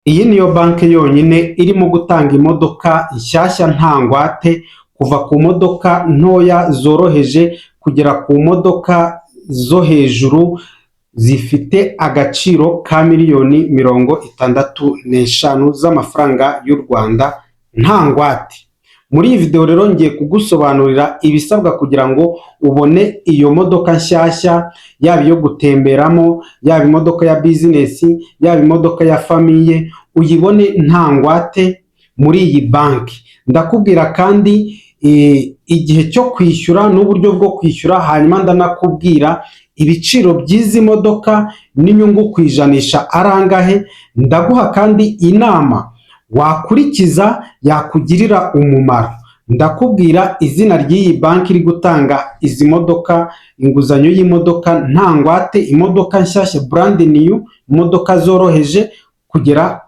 Iyi niyo banki yonyine irimo gutanga imodoka nshyashya nta ngwate, kuva ku modoka ntoya zoroheje kugera ku modoka zo hejuru zifite agaciro ka miliyoni 65 z'amafaranga y'u Rwanda nta ngwate. Muri iyi video rero ngiye kugusobanurira ibisabwa kugira ngo ubone iyo modoka nshyashya, yaba iyo gutemberamo, yaba imodoka ya business, yaba imodoka ya famiye, uyibone nta ngwate muri iyi banki. Ndakubwira kandi igihe cyo kwishyura n'uburyo bwo kwishyura, hanyuma ndanakubwira ibiciro by'izi modoka n'inyungu ku ijanisha arangahe. Ndaguha kandi inama wakurikiza yakugirira umumaro. Ndakubwira izina ry'iyi banki iri gutanga izi modoka, inguzanyo y'imodoka nta ngwate, imodoka nshyashya brand new, imodoka zoroheje kugera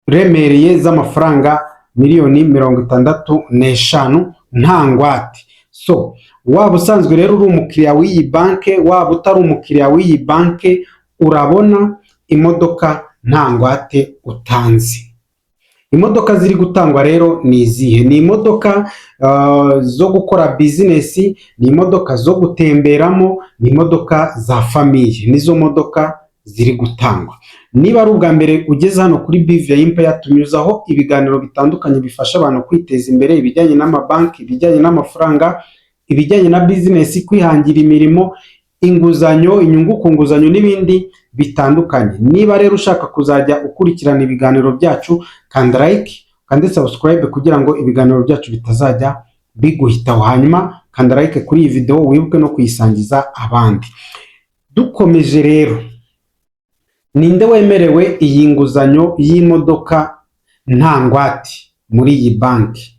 kuziremereye z'amafaranga miliyoni 65 nta ngwate. So waba usanzwe rero uri umukiriya w'iyi banki, waba utari umukiriya w'iyi banki, urabona imodoka nta ngwate utanze. Imodoka ziri gutangwa rero ni izihe? Ni imodoka zo gukora business, ni imodoka zo gutemberamo, ni imodoka za famiye, nizo modoka ziri gutangwa. Niba ari ubwa mbere ugeze hano kuri BVA Empire, tunyuzaho ibiganiro bitandukanye bifasha abantu kwiteza imbere, ibijyanye n'amabanki, ibijyanye n'amafaranga, ibijyanye na business, kwihangira imirimo, inguzanyo, inyungu ku nguzanyo n'ibindi bitandukanye. Niba rero ushaka kuzajya ukurikirana ibiganiro byacu, kanda like, kandi subscribe kugira ngo ibiganiro byacu bitazajya biguhitaho. Hanyuma kanda like kuri iyi video, wibuke no kuyisangiza abandi. Dukomeje rero, ninde wemerewe iyi nguzanyo y'imodoka nta ngwate muri iyi banki?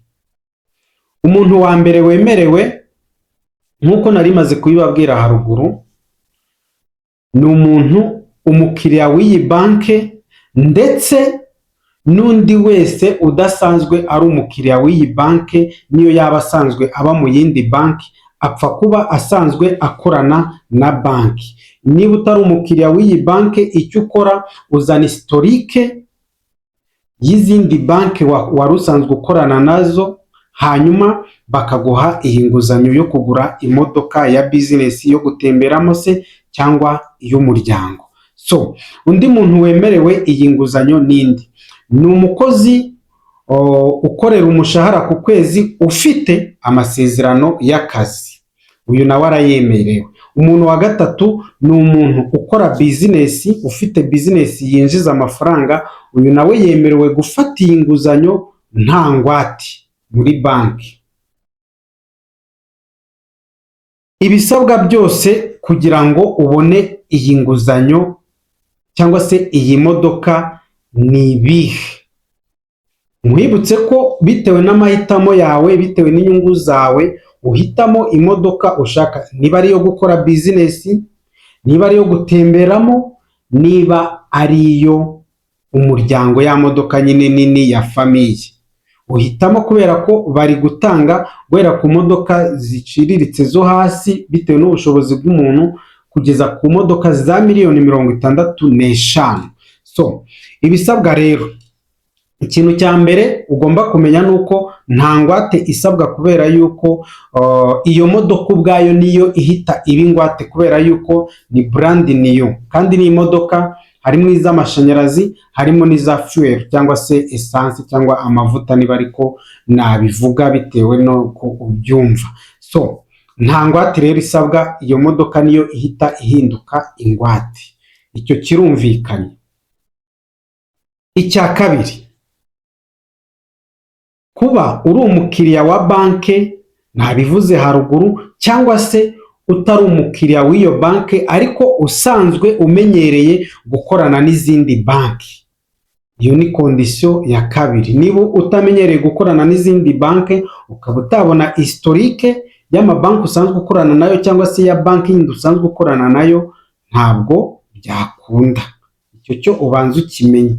Umuntu wa mbere wemerewe, nk'uko nari maze kubibabwira haruguru, ni umukiriya w'iyi banki, ndetse n'undi wese udasanzwe ari umukiriya w'iyi banki, niyo yaba asanzwe aba mu yindi banki, apfa kuba asanzwe akorana na banki. Niba utari umukiriya w'iyi banki, icyo ukora uzana historique y'izindi banki wari usanzwe ukorana nazo, hanyuma bakaguha iyi nguzanyo yo kugura imodoka ya business, yo gutemberamo se cyangwa iy'umuryango. So undi muntu wemerewe iyi nguzanyo ninde? Ni umukozi ukorera umushahara ku kwezi, ufite amasezerano y'akazi, uyu nawe arayemerewe. Umuntu wa gatatu ni umuntu ukora business, ufite business yinjiza amafaranga, uyu nawe yemerewe gufata iyi nguzanyo nta ngwate muri banki. Ibisabwa byose kugira ngo ubone iyi nguzanyo cyangwa se iyi modoka ni ibihe? Mwibutse ko bitewe n'amahitamo yawe, bitewe n'inyungu zawe, uhitamo imodoka ushaka, niba ari iyo gukora business, niba ari iyo gutemberamo, niba ari iyo umuryango, ya modoka nyine nini ya famiye. Uhitamo kubera ko bari gutanga guhera ku modoka ziciriritse zo hasi bitewe n'ubushobozi bw'umuntu, kugeza ku modoka za miliyoni 65. So ibisabwa rero, ikintu cya mbere ugomba kumenya nuko nta ngwate isabwa, kubera yuko iyo modoka ubwayo niyo ihita iba ingwate, kubera yuko ni brand new, kandi ni imodoka harimo iz'amashanyarazi, harimo n'iza fuel cyangwa se essence cyangwa amavuta, niba ariko nabivuga bitewe no kubyumva. So nta ngwate rero isabwa, iyo modoka niyo ihita ihinduka ingwate. Icyo kirumvikanye. Icya kabiri, kuba uri umukiriya wa banki, nabivuze haruguru, cyangwa se utari umukiriya w'iyo banki ariko usanzwe umenyereye gukorana n'izindi banki. Iyo ni kondisiyo ya kabiri. Niba utamenyereye gukorana n'izindi banki, ukaba utabona historique y'amabanki usanzwe ukorana nayo, cyangwa se ya banki yindi usanzwe ukorana nayo, ntabwo byakunda. Icyo cyo ubanza ukimenye.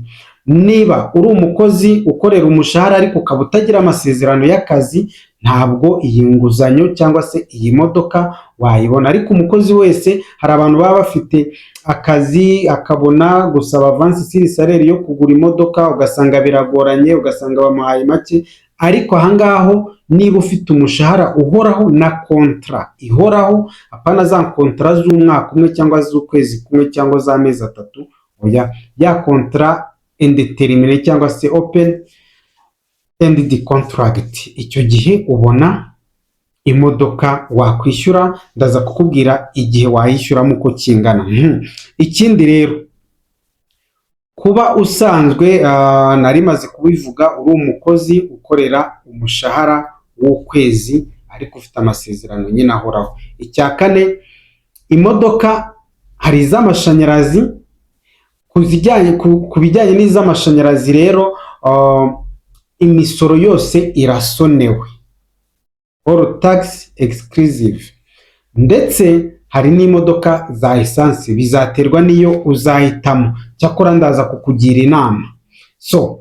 niba uri umukozi ukorera umushahara ariko ukaba utagira amasezerano y'akazi, ntabwo iyi nguzanyo cyangwa se iyi modoka wayibona. Ariko umukozi wese, hari abantu baba bafite akazi akabona gusaba avansi siri salere yo kugura imodoka, ugasanga biragoranye, ugasanga bamuhaye make. Ariko ahangaho niba ufite umushahara uhoraho na kontra ihoraho, apana za kontra z'umwaka umwe cyangwa z'ukwezi kumwe cyangwa z'amezi atatu, oya, ya kontra indeterminate cyangwa se open ended contract, icyo gihe ubona imodoka wakwishyura. Ndaza kukubwira igihe wayishyuramo uko kingana. Ikindi rero, kuba usanzwe nari maze kubivuga, uri umukozi ukorera umushahara w'ukwezi ariko ufite amasezerano nyine ahoraho. Icya kane, imodoka hari iz'amashanyarazi. Ku bijyanye n'iz'amashanyarazi rero, imisoro yose irasonewe, all tax exclusive, ndetse hari n'imodoka za esanse, bizaterwa n'iyo uzahitamo. Cyakora ndaza kukugira inama. So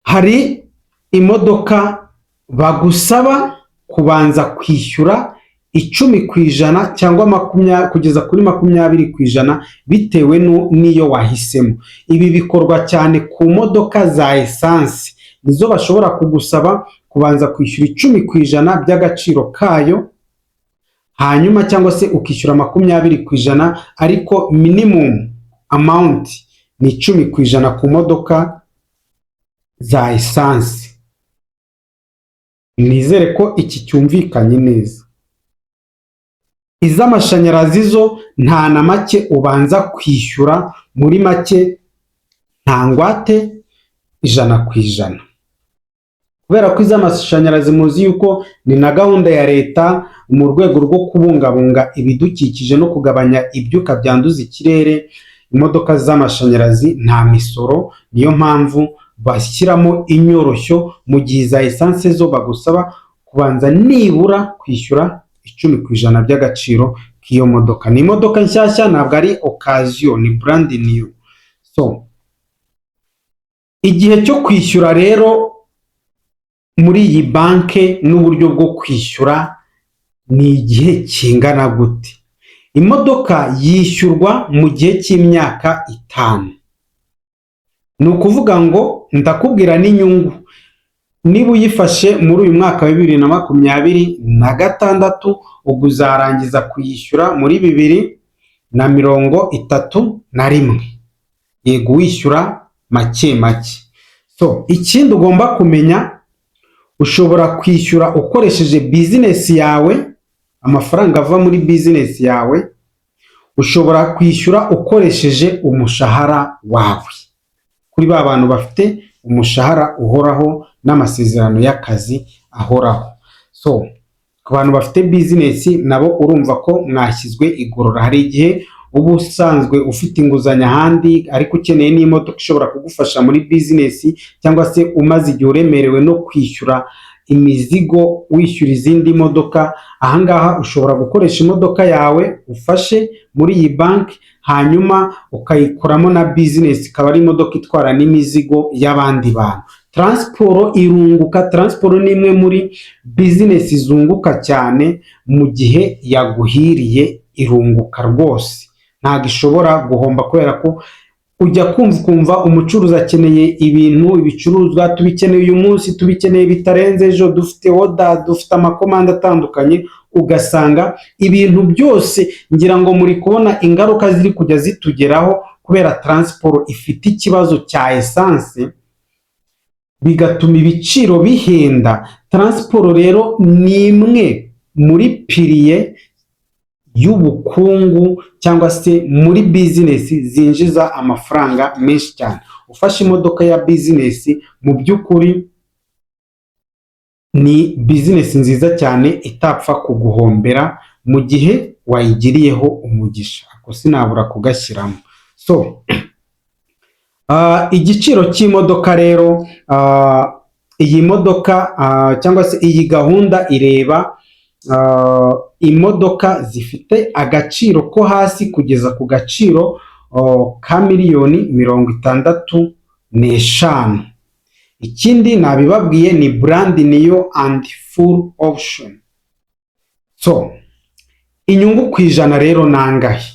hari imodoka bagusaba kubanza kwishyura 10% cyangwa kugeza kuri 20% bitewe n'iyo wahisemo. Ibi bikorwa cyane ku modoka za esanse, nizo bashobora kugusaba kubanza kwishyura 10% by'agaciro kayo, hanyuma cyangwa se ukishyura 20%, ariko minimum amount ni 10% ku modoka za esanse. Nizere ko iki cyumvikanye neza. Iz'amashanyarazi zo nta na make ubanza kwishyura, muri make nta ngwate 100%. Kubera ko iz'amashanyarazi muzi yuko ni na gahunda ya leta mu rwego rwo kubungabunga ibidukikije no kugabanya ibyuka byanduza ikirere, imodoka z'amashanyarazi nta misoro. Niyo mpamvu bashyiramo inyoroshyo, mu gihe za esanse zo bagusaba kubanza nibura kwishyura 10% by'agaciro k'iyo modoka. Ni imodoka nshyashya, ntabwo ari occasion, ni brand new. So igihe cyo kwishyura rero muri iyi banke n'uburyo bwo kwishyura ni igihe kingana gute? Imodoka yishyurwa mu gihe cy'imyaka 5. Ni ukuvuga ngo ndakubwira n'inyungu. Niba uyifashe muri uyu mwaka wa 2026, ubwo uzarangiza kuyishyura muri 2031. Yego, wishyura make make. So ikindi ugomba kumenya, ushobora kwishyura ukoresheje business yawe, amafaranga ava muri business yawe. Ushobora kwishyura ukoresheje umushahara wawe, kuri ba bantu bafite umushahara uhoraho n'amasezerano y'akazi ahoraho. So ku bantu bafite business nabo urumva ko mwashyizwe igorora. Hari igihe uba usanzwe ufite inguzanyo ahandi ariko ukeneye n'imodoka ishobora kugufasha muri business, cyangwa se umaze igihe uremerewe no kwishyura imizigo wishyura izindi modoka. Ahangaha ushobora gukoresha imodoka yawe ufashe muri iyi banki, hanyuma ukayikoramo na business, ikaba ari imodoka itwara n'imizigo y'abandi bantu. Transport irunguka. Transport ni imwe muri business zunguka cyane. Mu gihe yaguhiriye irunguka rwose, ntabwo ishobora guhomba, kubera ko ujya kumva umucuruzi akeneye ibicuruzwa, tubikeneye uyu munsi, tubikeneye bitarenze ejo, dufite order, dufite amakomanda atandukanye, ugasanga ibintu byose, ngira ngo muri kubona ingaruka ziri kujya zitugeraho kubera transport ifite ikibazo cya essence, bigatuma ibiciro bihenda. Transport rero ni imwe muri piliye y'ubukungu cyangwa se muri business zinjiza amafaranga menshi cyane. Ufashe imodoka ya business, mu by'ukuri ni business nziza cyane itapfa kuguhombera mu gihe wayigiriyeho umugisha. Ako sinabura kugashyiramo. So igiciro cy'imodoka rero, iyi modoka cyangwa se iyi gahunda ireba imodoka zifite agaciro ko hasi kugeza ku gaciro ka miliyoni 65. Ikindi nabibabwiye ni brand new and full option. So inyungu ku ijana rero nangahe?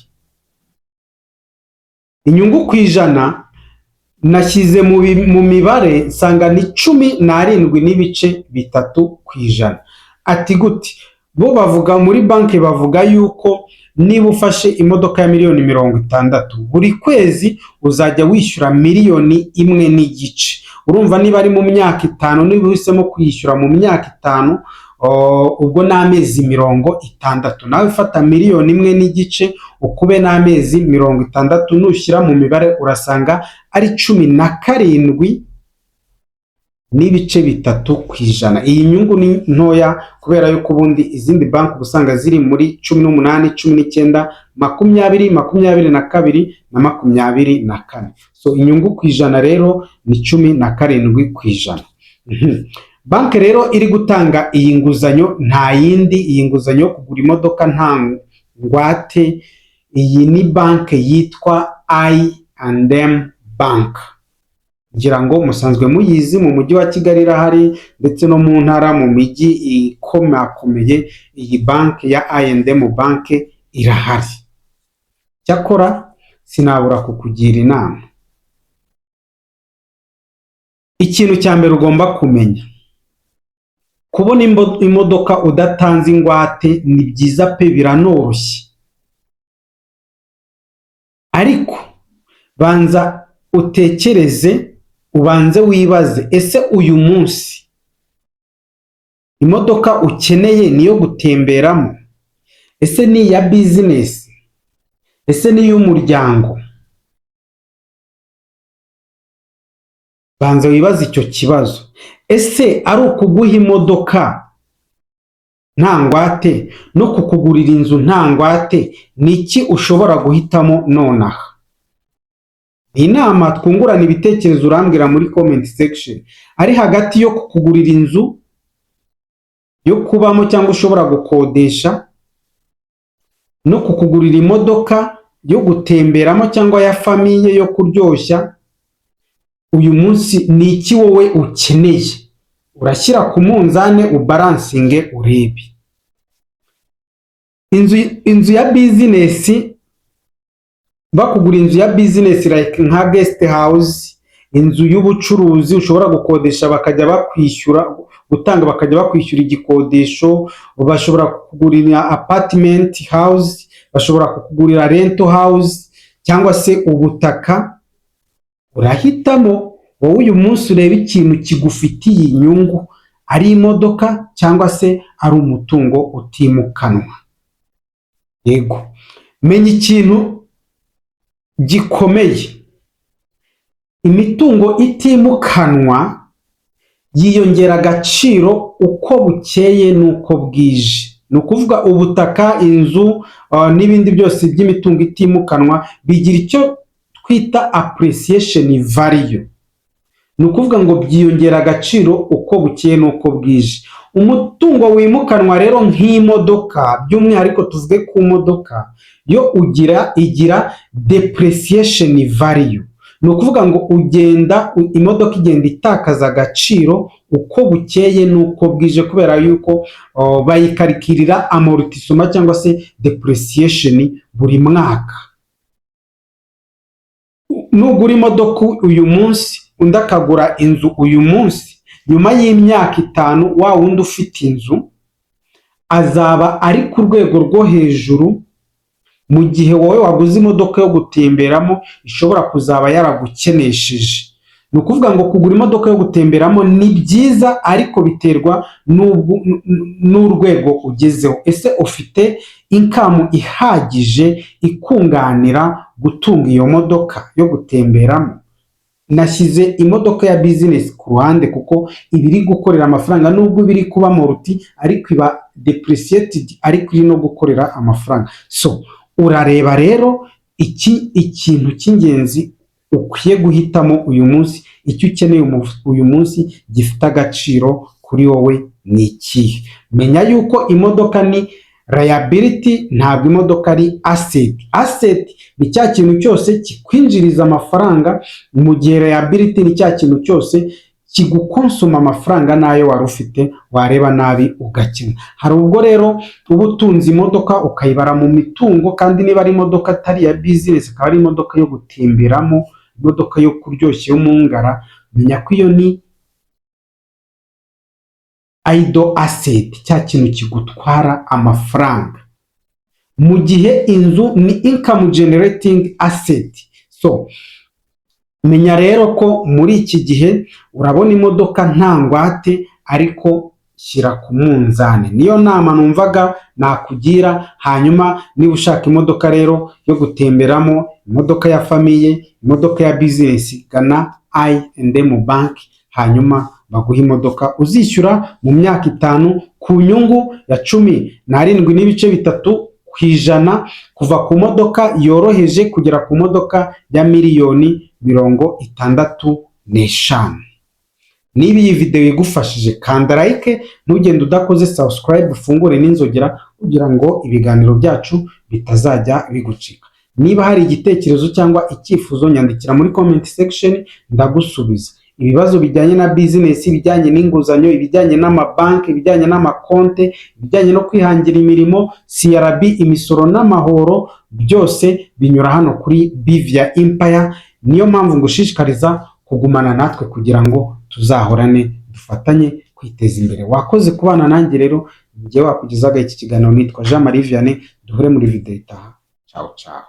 Inyungu ku ijana nashyize mu mibare nsanga ni 17.3%. Ati gute? Bo bavuga muri banki bavuga yuko niba ufashe imodoka ya miliyoni 60 buri kwezi uzajya wishyura miliyoni 1.5. Urumva niba ari mu myaka 5, niba uhisemo kwishyura mu myaka 5, ubwo n'amezi 60, nawe ufata miliyoni 1.5 ukube n'amezi 60, nushyira mu mibare urasanga ari 17.3%. Iyi nyungu ni ntoya kubera yuko ubundi izindi banki usanga ziri muri 18, 19, 20, 22 na 24. So inyungu ku ijana rero ni 17%. Banki rero iri gutanga iyi nguzanyo nta yindi, iyi nguzanyo yo kugura imodoka nta ngwate. Iyi ni banki yitwa I&M Bank. Ngira ngo musanzwe muyizi, mu mujyi wa Kigali irahari ndetse no mu ntara mu mijyi ikomakomeye iyi banki ya I&M Bank irahari. Cyakora sinabura kukugira inama. Ikintu cya mbere ugomba kumenya, kubona imodoka udatanze ingwate ni byiza pe, biranoroshye, ariko banza utekereze, ubanze wibaze, ese uyu munsi imodoka ukeneye niyo gutemberamo? Ese ni iya business? Ese ni iy'umuryango? Banza wibaze icyo kibazo. Ese ari ukuguha imodoka nta ngwate no kukugurira inzu nta ngwate, ni iki ushobora guhitamo nonaha? Inama twungurana ibitekerezo urambwira muri comment section. Ari hagati yo kukugurira inzu yo kubamo cyangwa ushobora gukodesha, no kukugurira imodoka yo gutemberamo cyangwa ya famiye yo kuryoshya, uyu munsi ni iki wowe ukeneye? Urashyira ku munzane ubalansinge urebe. Inzu ya business, bakugura inzu ya business like nka guest house, inzu y'ubucuruzi ushobora gukodesha bakajya bakwishyura, gutanga bakajya bakwishyura igikodesho. Bashobora kukugurira apartment house, bashobora kukugurira rental house cyangwa se ubutaka. Urahitamo wowe uyu munsi urebe ikintu kigufitiye inyungu, ari imodoka cyangwa se ari umutungo utimukanwa. Yego, menya ikintu gikomeye, imitungo itimukanwa yiyongera agaciro uko bukeye n'uko bwije. Ni ukuvuga ubutaka, inzu n'ibindi byose by'imitungo itimukanwa bigira icyo twita appreciation value. Ni ukuvuga ngo byiyongera agaciro uko bukeye n'uko bwije. Umutungo wimukanwa rero nk'imodoka, by'umwihariko tuvuge ku modoka, yo igira depreciation value. Ni ukuvuga ngo imodoka igenda itakaza agaciro uko bukeye n'uko bwije, kubera yuko bayikarikirira amortissement cyangwa se depreciation buri mwaka. Nugura imodoka uyu munsi, undi akagura inzu uyu munsi, nyuma y'imyaka 5 wa wundi ufite inzu azaba ari ku rwego rwo hejuru, mu gihe wowe waguze imodoka yo gutemberamo ishobora kuzaba yaragukenesheje. Ni ukuvuga ngo kugura imodoka yo gutemberamo ni byiza, ariko biterwa n'urwego ugezeho. Ese ufite income ihagije ikunganira gutunga iyo modoka yo gutemberamo? Nashyize imodoka ya business ku ruhande kuko ibiri gukorera amafaranga, nubwo biri kuba morti ariko iba depreciated, ariko iri no gukorera amafaranga. So urareba rero ikintu cy'ingenzi ukwiye guhitamo uyu munsi, icyo ukeneye uyu munsi gifite agaciro kuri wowe ni ikihe. Menya yuko imodoka ni liability ntabwo imodoka ari asset. Asset ni cya kintu cyose kikwinjiriza amafaranga, mu gihe liability ni cya kintu cyose kigukonsoma amafaranga nayo wari ufite wareba nabi ugakina. Hari ubwo rero uba utunze imodoka ukayibara mu mitungo, kandi niba ari imodoka atari ya business, akaba ari imodoka yo gutemberamo, imodoka yo kuryoshya yo mu ngara, menya ko iyo ni idle asset, cya kintu kigutwara amafaranga. Mu gihe inzu ni income generating asset. So menya rero ko muri iki gihe urabona imodoka nta ngwate, ariko shyira ku munzani. Niyo nama numvaga nakugira. Hanyuma niba ushaka imodoka rero yo gutemberamo, imodoka ya famiye, imodoka ya business, gana I&M bank, hanyuma baguha imodoka uzishyura mu myaka 5 ku nyungu ya 17.3% kuva ku modoka yoroheje kugera ku modoka ya miliyoni 65. Niba iyi video igufashije, kanda like, ntugende udakoze subscribe, ufungure n'inzogera kugira ngo ibiganiro byacu bitazajya bigucika. Niba hari igitekerezo cyangwa icyifuzo, nyandikira muri comment section ndagusubiza. Ibibazo bijyanye na business, ibijyanye n'inguzanyo, ibijyanye n'amabanki, ibijyanye n'amakonte, ibijyanye no kwihangira imirimo, CRB, imisoro n'amahoro, byose binyura hano kuri Bivia Empire. Niyo mpamvu ngushishikariza kugumana natwe kugira ngo tuzahorane dufatanye kwiteza imbere. Wakoze kubana nanjye rero, njye wakugezaga iki kiganiro, nitwa Jean Marie Vianney. Duhure muri video itaha. Ciao ciao.